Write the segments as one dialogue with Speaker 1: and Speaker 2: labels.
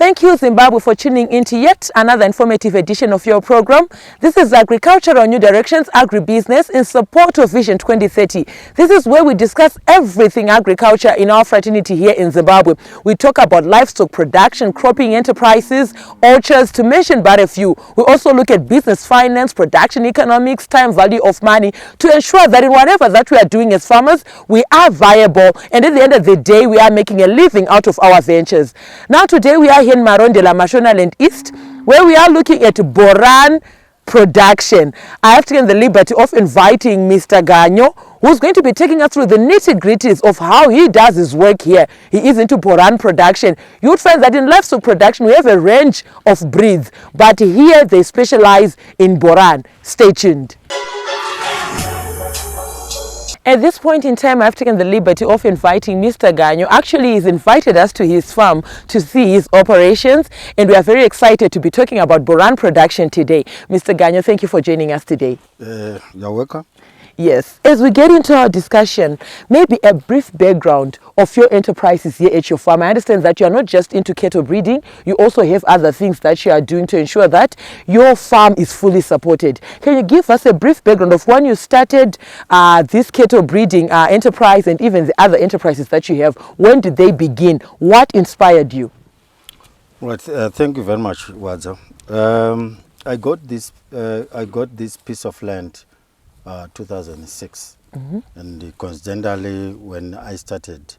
Speaker 1: Thank you, Zimbabwe, for tuning into yet another informative edition of your program. This is Agricultural New Directions Agribusiness in support of Vision 2030. This is where we discuss everything agriculture in our fraternity here in Zimbabwe. We talk about livestock production, cropping enterprises, orchards, to mention but a few. We also look at business finance, production economics, time value of money to ensure that in whatever that we are doing as farmers, we are viable, and at the end of the day, we are making a living out of our ventures. Now today we are here in Marondela, Mashonaland East, where we are looking at Boran production. I have taken the liberty of inviting Mr. Ganyo, who's going to be taking us through the nitty-gritties of how he does his work here. He is into Boran production. You would find that in livestock production, we have a range of breeds, but here they specialize in Boran. Stay tuned. At this point in time, I've taken the liberty of inviting Mr. Ganyo. Actually, he's invited us to his farm to see his operations, and we are very excited to be talking about Boran production today. Mr. Ganyo, thank you for joining us today.
Speaker 2: You're welcome.
Speaker 1: Yes. As we get into our discussion, maybe a brief background of your enterprises here at your farm. I understand that you are not just into cattle breeding, you also have other things that you are doing to ensure that your farm is fully supported. Can you give us a brief background of when you started this cattle breeding enterprise and even the other enterprises that you have? When did they begin? What inspired you?
Speaker 2: Right. Thank you very much, Wadza. I got this piece of land 2006, and coincidentally when I started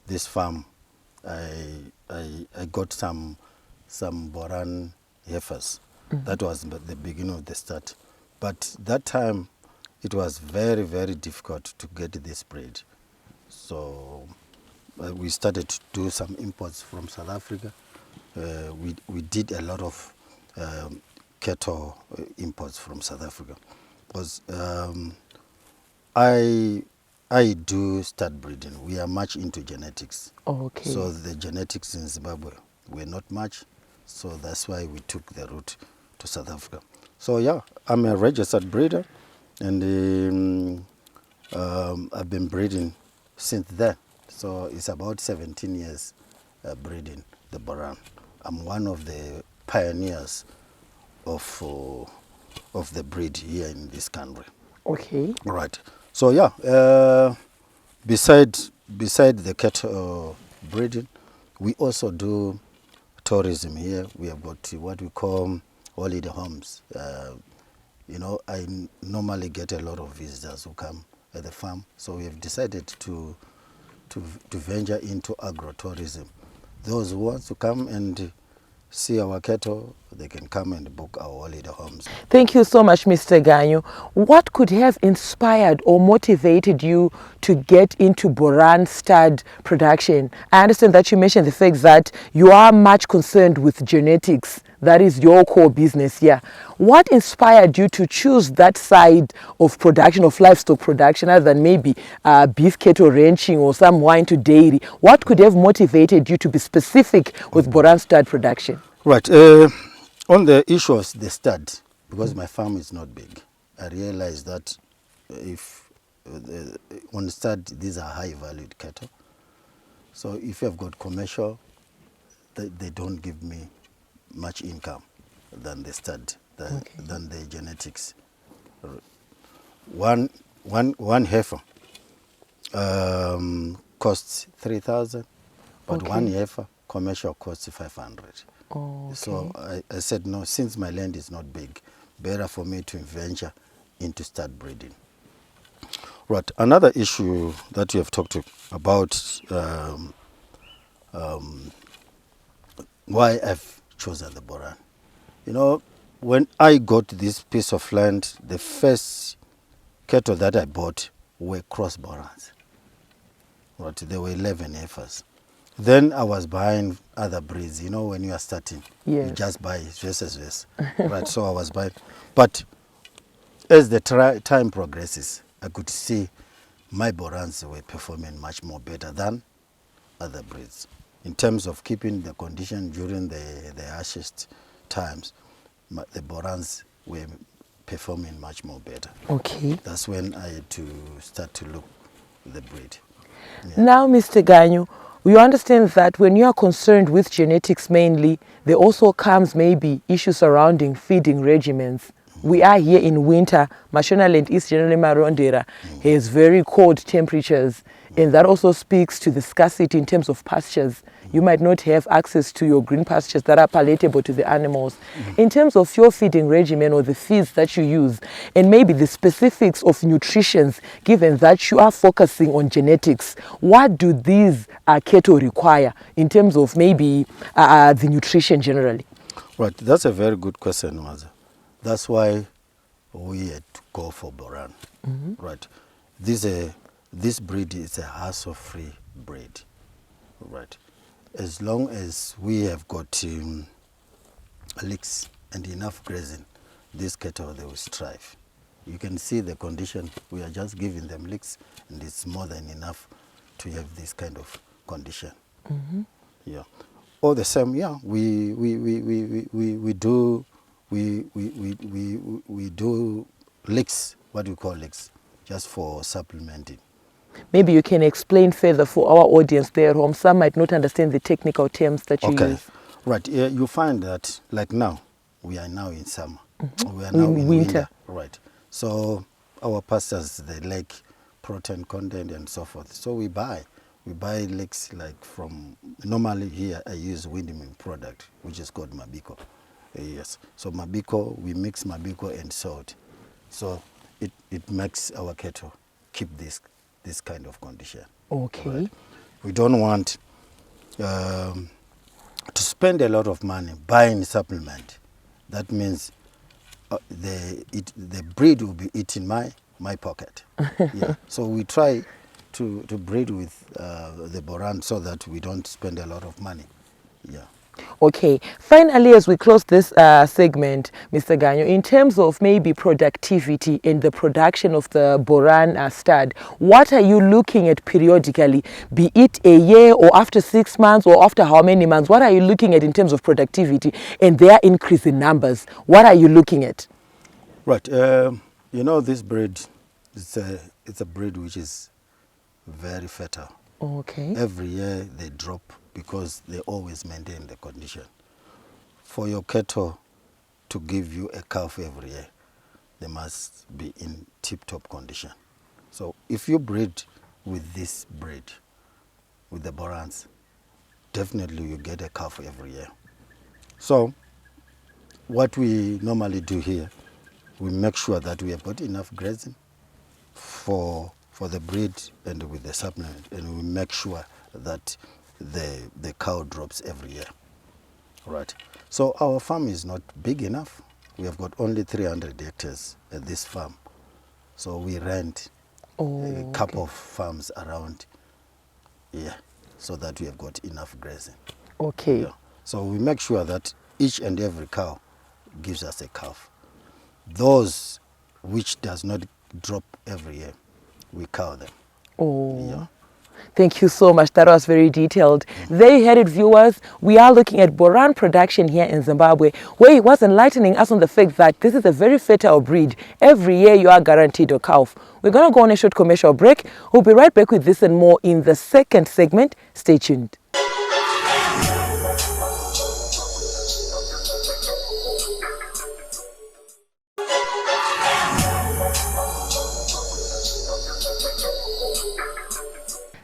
Speaker 2: this farm, I got some Boran heifers. That was the beginning of the start, but that time it was very, very difficult to get this breed, so we started to do some imports from South Africa. We did a lot of cattle imports from South Africa, because I do stud breeding. We are much into genetics.
Speaker 1: Okay.
Speaker 2: So the genetics in Zimbabwe were not much, so that's why we took the route to South Africa. So yeah, I'm a registered breeder, and I've been breeding since then. So it's about 17 years breeding the Boran. I'm one of the pioneers of the breed here in this country.
Speaker 1: Okay.
Speaker 2: Right. So yeah, beside the cattle breeding, we also do tourism here. We have got what we call holiday homes. I normally get a lot of visitors who come at the farm, so we have decided to venture into agro-tourism. Those who want to come and see our cattle, they can come and book our holiday homes.
Speaker 1: Thank you so much, Mr. Ganyo. What could have inspired or motivated you to get into Boran stud production? I understand that you mentioned the fact that you are much concerned with genetics. That is your core business here. What inspired you to choose that side of production, of livestock production, other than maybe beef cattle ranching or some wine to dairy? What could have motivated you to be specific with Boran stud production?
Speaker 2: Right. On the issue of the stud, because my farm is not big, I realized that if on stud, these are high valued cattle. So if you have got commercial, they don't give me much income than the stud, than the genetics. One heifer costs 3,000, but one heifer commercial costs 500.
Speaker 1: Oh, okay.
Speaker 2: So I said, no, since my land is not big, better for me to venture into stud breeding. Right. Another issue that you have talked about, why I've chosen the Boran. When I got this piece of land, the first cattle that I bought were cross Borans. Right. There were 11 heifers. Then I was buying other breeds. When you are starting, you just buy versus. Right, so I was buying. But as the time progresses, I could see my Borans were performing much more better than other breeds. In terms of keeping the condition during the harshest times, the Borans were performing much more better.
Speaker 1: Okay.
Speaker 2: That's when I had to start to look at the breed.
Speaker 1: Yeah. Now, Mr. Ganyo, We understand that when you are concerned with genetics mainly, there also comes maybe issues surrounding feeding regimens. We are here in winter. Mashonaland East General Marondera has very cold temperatures, and that also speaks to the scarcity in terms of pastures. You might not have access to your green pastures that are palatable to the animals. In terms of your feeding regimen or the feeds that you use, and maybe the specifics of nutrition, given that you are focusing on genetics, what do these cattle require in terms of maybe the nutrition generally?
Speaker 2: Right, that's a very good question, Maza. That's why we had to go for Boran. Right, this breed is a hassle-free breed. Right, as long as we have got licks and enough grazing, these cattle, they will strive. You can see the condition. We are just giving them licks, and it's more than enough to have this kind of condition. Yeah. All the same, yeah, we do licks, what we call licks, just for supplementing.
Speaker 1: Maybe you can explain further for our audience there at home. Some might not understand the technical terms that you use.
Speaker 2: Right. You find that, like now, we are now in summer. We are now in winter. Right. So our pastors, they lack protein content and so forth. So we buy licks like from, normally here I use windmill product, which is called Mabiko. Yes. So Mabiko, we mix Mabiko and salt. So it makes our cattle keep this kind of condition.
Speaker 1: Okay.
Speaker 2: Right? We don't want to spend a lot of money buying supplement. That means the breed will be eating my pocket. Yeah. So we try to breed with the Boran so that we don't spend a lot of money. Yeah.
Speaker 1: Okay, finally, as we close this segment, Mr. Ganyo, in terms of maybe productivity in the production of the Boran stud, what are you looking at periodically, be it a year or after 6 months or after how many months? What are you looking at in terms of productivity and their increase in numbers? What are you looking at?
Speaker 2: Right. You know, this breed, it's a breed which is very fertile.
Speaker 1: Okay.
Speaker 2: Every year they drop because they always maintain the condition. For your cattle to give you a calf every year, they must be in tip-top condition. So if you breed with this breed, with the Borans, definitely you get a calf every year. So what we normally do here, we make sure that we have got enough grazing for the breed and with the supplement, and we make sure that the cow drops every year. Right. So our farm is not big enough. We have got only 300 hectares at this farm. So we rent a couple of farms around here so that we have got enough grazing.
Speaker 1: Okay.
Speaker 2: Yeah. So we make sure that each and every cow gives us a calf. Those which does not drop every year, we cow them. Yeah.
Speaker 1: Thank you so much. That was very detailed. There you had it, viewers. We are looking at Boran production here in Zimbabwe, where he was enlightening us on the fact that this is a very fertile breed. Every year you are guaranteed a calf. We're going to go on a short commercial break. We'll be right back with this and more in the second segment. Stay tuned.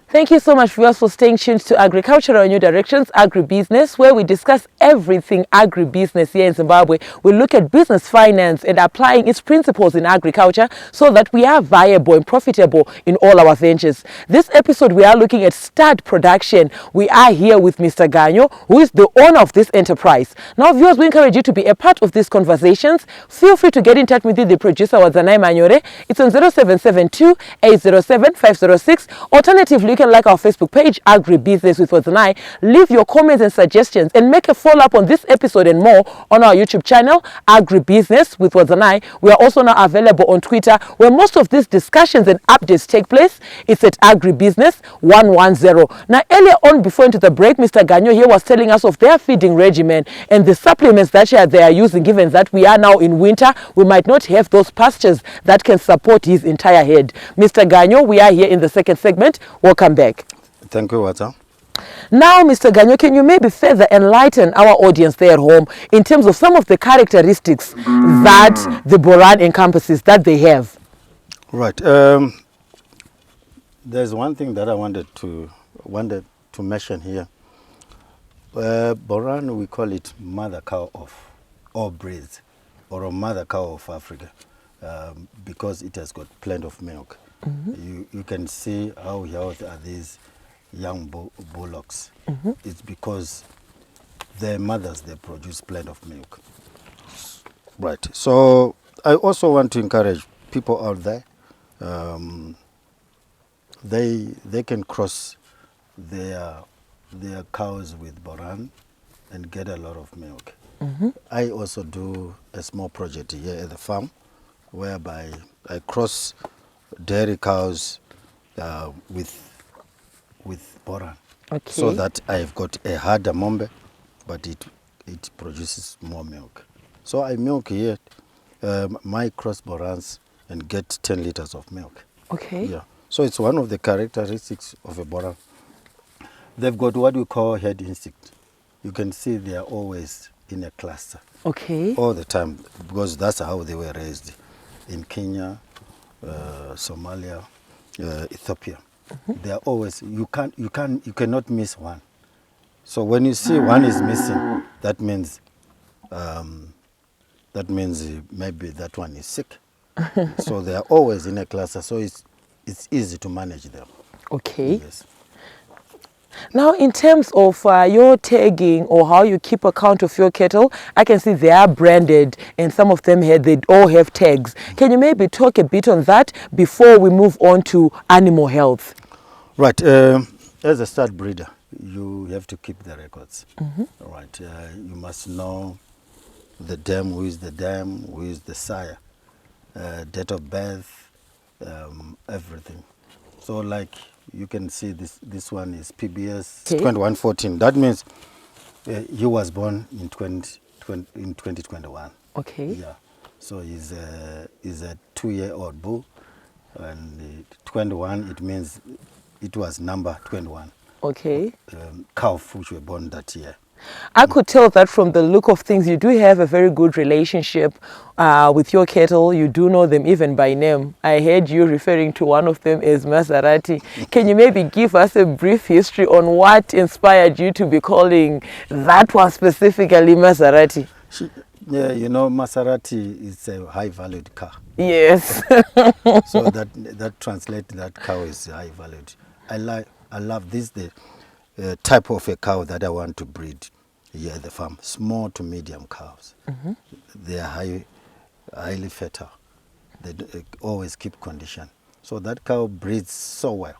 Speaker 1: Thank you so much, viewers, for staying tuned to Agricultural New Directions, Agribusiness, where we discuss everything agribusiness here in Zimbabwe. We look at business finance and applying its principles in agriculture so that we are viable and profitable in all our ventures. This episode, we are looking at stud production. We are here with Mr. Ganyo, who is the owner of this enterprise. Now, viewers, we encourage you to be a part of these conversations. Feel free to get in touch with the producer, Wadzanai Manyore. It's on 0772 807 506. Alternatively, you can like our Facebook page, Agribusiness with Wadzanai. Leave your comments and suggestions and make a follow-up on this episode and more on our YouTube channel, Agribusiness with Wadzanai. We are also now available on Twitter, where most of these discussions and updates take place. It's at Agribusiness 110. Now, earlier on, before into the break, Mr. Ganyo here was telling us of their feeding regimen and the supplements that they are using, given that we are now in winter. We might not have those pastures that can support his entire head. Mr. Ganyo, we are here in the second segment. Welcome back.
Speaker 2: Thank you, Wata.
Speaker 1: Now, Mr. Ganyo, can you maybe further enlighten our audience there at home in terms of some of the characteristics that the Boran encompasses, that they have?
Speaker 2: Right. There's one thing that I wanted to mention here. Boran, we call it mother cow of all breeds, or a mother cow of Africa, because it has got plenty of milk. You can see how healthy are these young bullocks. It's because their mothers, they produce plenty of milk. Right. So I also want to encourage people out there. They can cross their cows with Boran and get a lot of milk. I also do a small project here at the farm, whereby I cross dairy cows with Boran,
Speaker 1: Okay.
Speaker 2: so that I've got a harder mombe, but it produces more milk. So I milk here my cross Borans and get 10 liters of milk.
Speaker 1: Okay.
Speaker 2: Yeah. So it's one of the characteristics of a Boran. They've got what we call herd instinct. You can see they are always in a cluster.
Speaker 1: Okay.
Speaker 2: All the time, because that's how they were raised in Kenya, Somalia, Ethiopia. They are always, you cannot miss one. So when you see one is missing, that means maybe that one is sick. So they are always in a cluster, so it's easy to manage them.
Speaker 1: Okay.
Speaker 2: Yes.
Speaker 1: Now, in terms of your tagging or how you keep account of your cattle, I can see they are branded and some of them they all have tags. Can you maybe talk a bit on that before we move on to animal health?
Speaker 2: Right. As a stud breeder, you have to keep the records. Right. You must know the dam, who is the dam, who is the sire, date of birth, everything. So like you can see this one is PBS 2114. That means he was born in 2021.
Speaker 1: Okay.
Speaker 2: Yeah. So he's a 2-year-old bull, and 21, it means it was number 21.
Speaker 1: Okay.
Speaker 2: Calf which were born that year.
Speaker 1: I could tell that from the look of things, you do have a very good relationship with your cattle. You do know them even by name. I heard you referring to one of them as Maserati. Can you maybe give us a brief history on what inspired you to be calling that one specifically Maserati?
Speaker 2: Yeah, you know, Maserati is a high-valued car.
Speaker 1: Yes.
Speaker 2: So that translates that cow is high-valued. I love this the type of a cow that I want to breed here at the farm. Small to medium cows. They are highly fertile. They always keep condition. So that cow breeds so well.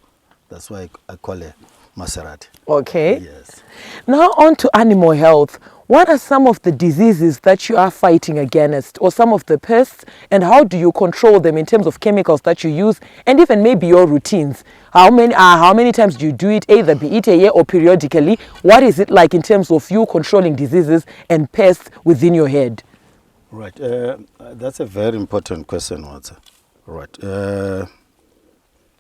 Speaker 2: That's why I call it Maserati.
Speaker 1: Okay.
Speaker 2: Yes.
Speaker 1: Now on to animal health. What are some of the diseases that you are fighting against, or some of the pests, and how do you control them in terms of chemicals that you use, and even maybe your routines? How many times do you do it, either be it a year or periodically? What is it like in terms of you controlling diseases and pests within your head?
Speaker 2: Right. That's a very important question, Walter. Right.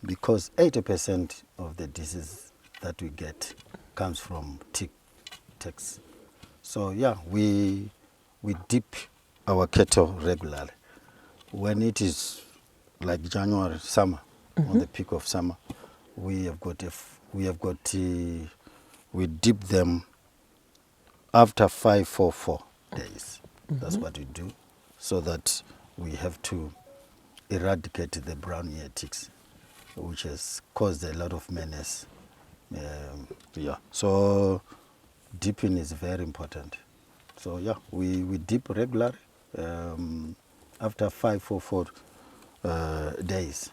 Speaker 2: Because 80% of the disease that we get comes from ticks. So yeah, we dip our cattle regularly. When it is like January, summer, on the peak of summer, we dip them after 5-4 days. That's what we do, so that we have to eradicate the brown ear ticks, which has caused a lot of menace. Yeah. So dipping is very important. So yeah, we dip regularly after 5-4 days.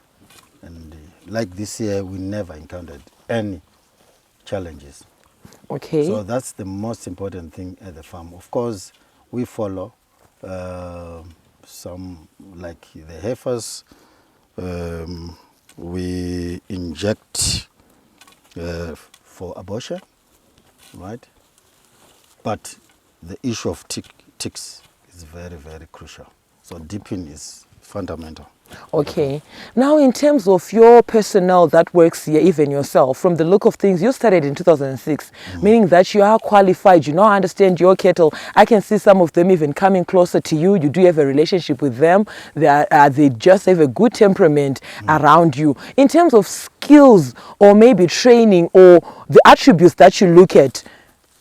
Speaker 2: And like this year, we never encountered any challenges.
Speaker 1: Okay.
Speaker 2: So that's the most important thing at the farm. Of course, we follow some, like the heifers, we inject for abortion, right? But the issue of ticks is very, very crucial. So dipping is fundamental.
Speaker 1: Okay. Now, in terms of your personnel that works here, even yourself, from the look of things, you started in 2006, meaning that you are qualified, you know, understand your cattle. I can see some of them even coming closer to you. You do have a relationship with them. They just have a good temperament around you. In terms of skills or maybe training or the attributes that you look at,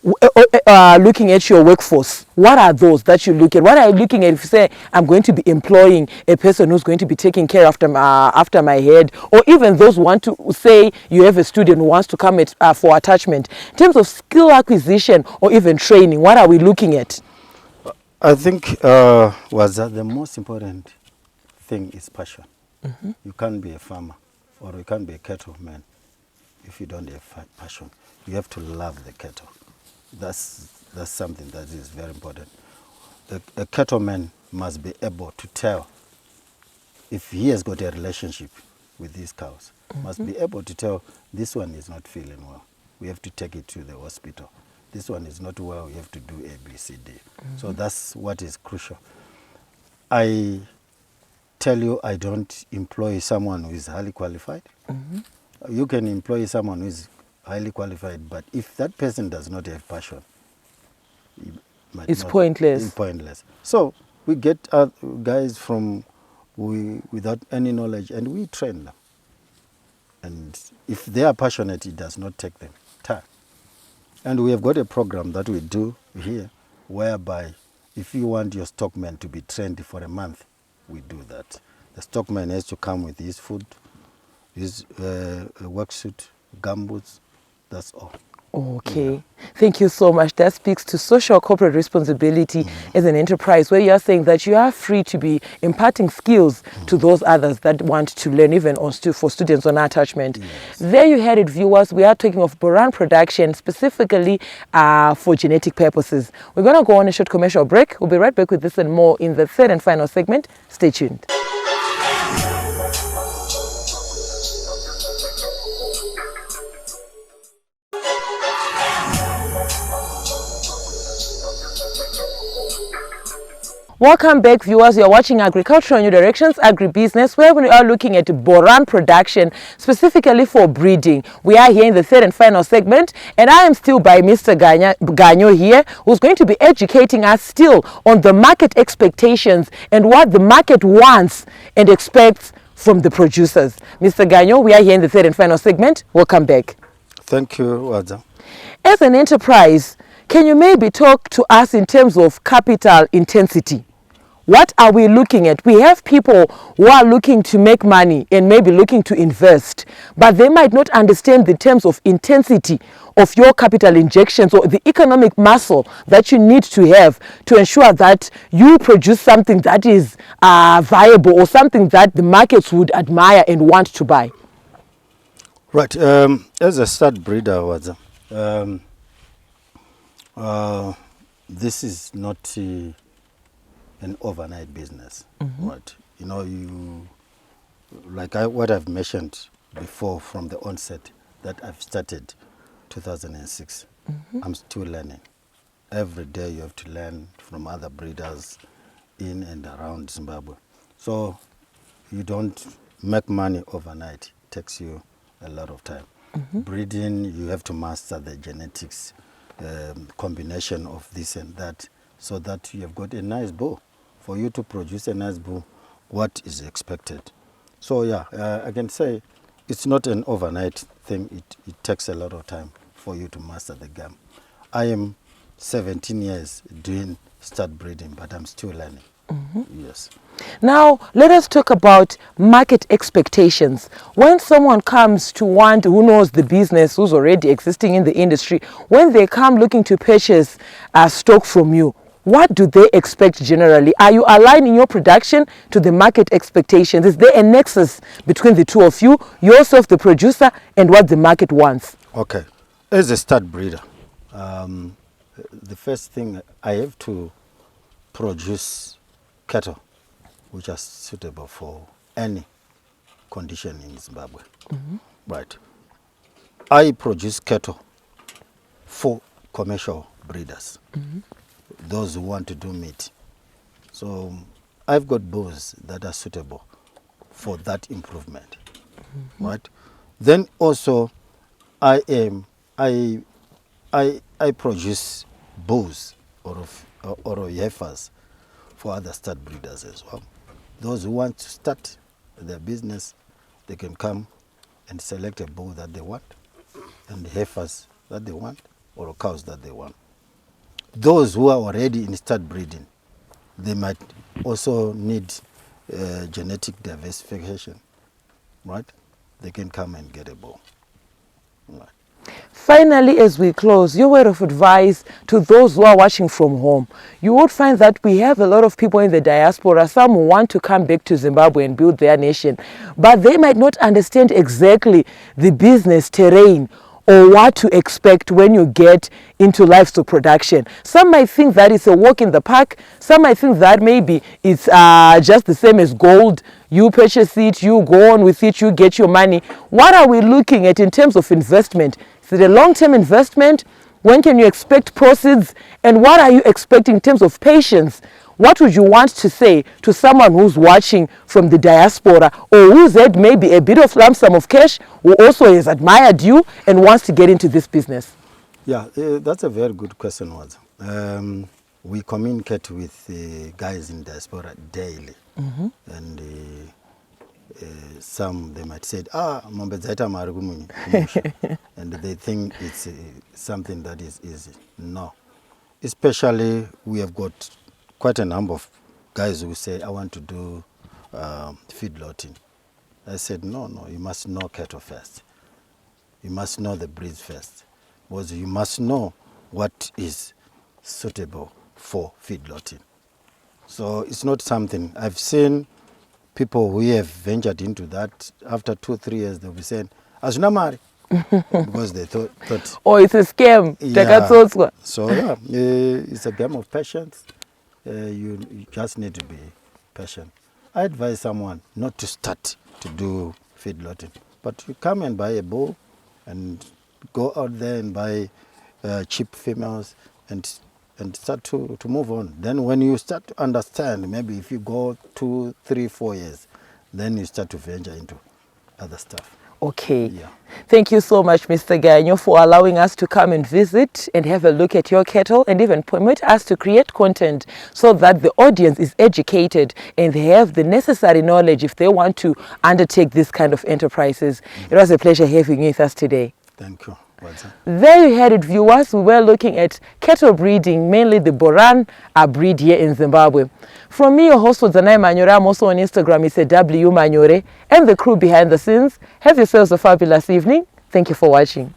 Speaker 1: looking at your workforce, what are those that you look at? What are you looking at if you say, I'm going to be employing a person who's going to be taking care after my head, or even those who want to say you have a student who wants to come for attachment? In terms of skill acquisition or even training, what are we looking at?
Speaker 2: I think the most important thing is passion. You can't be a farmer or you can't be a cattleman if you don't have passion. You have to love the cattle. That's something that is very important. A cattleman must be able to tell if he has got a relationship with these cows, must be able to tell this one is not feeling well. We have to take it to the hospital. This one is not well, we have to do A, B, C, D. So that's what is crucial. I tell you, I don't employ someone who is highly qualified. You can employ someone who is highly qualified, but if that person does not have passion,
Speaker 1: It's pointless.
Speaker 2: It's pointless. So we get guys from without any knowledge, and we train them. And if they are passionate, it does not take them time. And we have got a program that we do here, whereby if you want your stockman to be trained for a month, we do that. The stockman has to come with his food, his worksuit, gumboots. That's all.
Speaker 1: Okay. Yeah. Thank you so much. That speaks to social corporate responsibility as an enterprise, where you are saying that you are free to be imparting skills to those others that want to learn, even for students on attachment. Yes. There you had it, viewers. We are talking of Boran production, specifically for genetic purposes. We're going to go on a short commercial break. We'll be right back with this and more in the third and final segment. Stay tuned. Welcome back, viewers. You're watching Agricultural New Directions, Agribusiness, where we are looking at Boran production, specifically for breeding. We are here in the third and final segment, and I am still by Mr. Ganyo here, who's going to be educating us still on the market expectations and what the market wants and expects from the producers. Mr. Ganyo, we are here in the third and final segment. Welcome back.
Speaker 2: Thank you, Wadza.
Speaker 1: As an enterprise, can you maybe talk to us in terms of capital intensity? What are we looking at? We have people who are looking to make money and maybe looking to invest, but they might not understand the terms of intensity of your capital injections or the economic muscle that you need to have to ensure that you produce something that is viable or something that the markets would admire and want to buy.
Speaker 2: Right. As a stud breeder, Wadza, this is not an overnight business, right? You know, what I've mentioned before from the onset, that I've started 2006. I'm still learning. Every day you have to learn from other breeders in and around Zimbabwe. So you don't make money overnight. It takes you a lot of time. Breeding, you have to master the genetics, combination of this and that, so that you have got a nice bull. For you to produce a nice bull, what is expected? So yeah, I can say it's not an overnight thing. It takes a lot of time for you to master the game. I am 17 years doing stud breeding, but I'm still learning. Yes.
Speaker 1: Now, let us talk about market expectations. When someone comes to one who knows the business, who's already existing in the industry, when they come looking to purchase stock from you, what do they expect generally? Are you aligning your production to the market expectations? Is there a nexus between the two of you, yourself, the producer, and what the market wants?
Speaker 2: Okay. As a stud breeder, the first thing, I have to produce cattle which are suitable for any condition in Zimbabwe. Right. I produce cattle for commercial breeders, those who want to do meat. So I've got bulls that are suitable for that improvement, right? Then also, I produce bulls or heifers for other stud breeders as well. Those who want to start their business, they can come and select a bull that they want, and the heifers that they want, or cows that they want. Those who are already in stud breeding, they might also need genetic diversification, right? They can come and get a bull. Right.
Speaker 1: Finally, as we close, your word of advice to those who are watching from home. You would find that we have a lot of people in the diaspora, some who want to come back to Zimbabwe and build their nation, but they might not understand exactly the business terrain or what to expect when you get into livestock production. Some might think that it's a walk in the park. Some might think that maybe it's just the same as gold. You purchase it, you go on with it, you get your money. What are we looking at in terms of investment? Is it a long-term investment? When can you expect proceeds? And what are you expecting in terms of patience? What would you want to say to someone who's watching from the diaspora, or who's had maybe a bit of lump sum of cash, who also has admired you and wants to get into this business?
Speaker 2: Yeah, that's a very good question, Waza. We communicate with guys in diaspora daily. And some, they might say, Mombe Zaita Mari kumusha." And they think it's something that is easy. No. Especially, we have got quite a number of guys who say, I want to do feedlotting. I said, no, you must know cattle first. You must know the breeds first. Because you must know what is suitable for feedlotting. So it's not something, I've seen people who have ventured into that, after 2-3 years, they'll be saying, Azunamari. Because they thought
Speaker 1: Oh, it's a scam.
Speaker 2: yeah. So yeah, it's a game of patience. You just need to be patient. I advise someone not to start to do feedlotting, but you come and buy a bull and go out there and buy cheap females and start to move on. Then when you start to understand, maybe if you go 2, 3, 4 years, then you start to venture into other stuff.
Speaker 1: Okay.
Speaker 2: Yeah.
Speaker 1: Thank you so much, Mr. Ganyo, for allowing us to come and visit and have a look at your cattle, and even permit us to create content so that the audience is educated and they have the necessary knowledge if they want to undertake this kind of enterprises. It was a pleasure having you with us today.
Speaker 2: Thank you.
Speaker 1: There you had it, viewers. We were looking at cattle breeding, mainly the Boran breed here in Zimbabwe. From me, your host was Zanai Manyore. I'm also on Instagram. It's a W Manyore, and the crew behind the scenes. Have yourselves a fabulous evening. Thank you for watching.